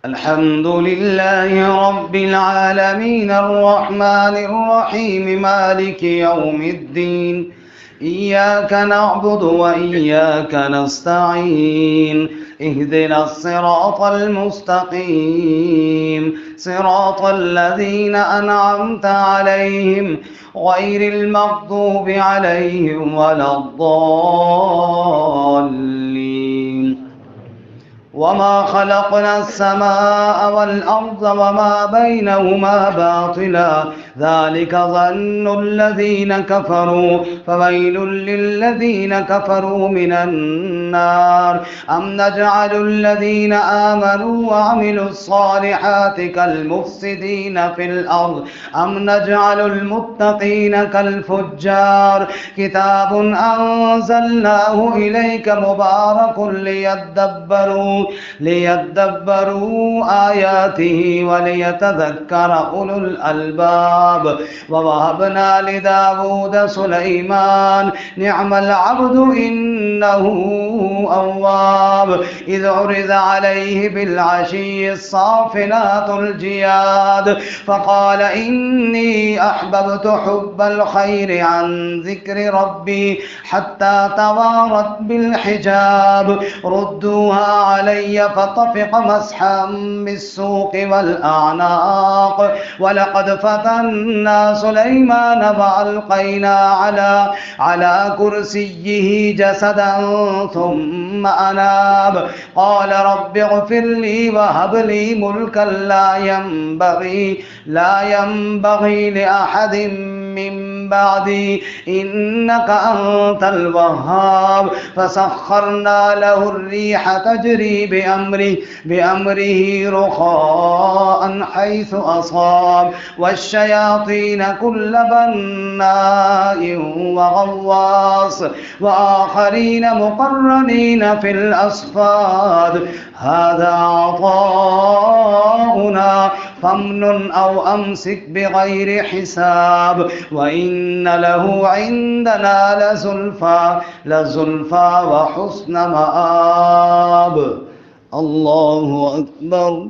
الحمد لله رب العالمين الرحمن الرحيم مالك يوم الدين إياك نعبد وإياك نستعين اهدنا الصراط المستقيم صراط الذين أنعمت عليهم غير المغضوب عليهم ولا الضالين وما خلقنا السماء والأرض وما بينهما باطلا ذلك ظن الذين كفروا فويل للذين كفروا من النار أم نجعل الذين آمنوا وعملوا الصالحات كالمفسدين في الأرض أم نجعل المتقين كالفجار كتاب أنزلناه إليك مبارك ليدبروا آياته وليتذكر أولو الألباب ووهبنا لداود سليمان نعم العبد إنه أواب إذ عرض عليه بالعشي الصافنات الجياد فقال إني أحببت حب الخير عن ذكر ربي حتى توارت بالحجاب ردوها علي فطفق مسحا بالسوق والأعناق ولقد فتنا سليمان وألقينا على كرسيه جسدا ثم أناب قال رب اغفر لي وهب لي ملكا لا ينبغي لأحد من بعدي إنك أنت الوهاب فسخرنا له الريح تجري بأمره رخاء حيث أصاب والشياطين كل بناء وغواص وآخرين مقرنين في الأصفاد هذا عطاؤنا فامنن أو أمسك بغير حساب وإن له عندنا لزلفى وحسن مآب الله أكبر.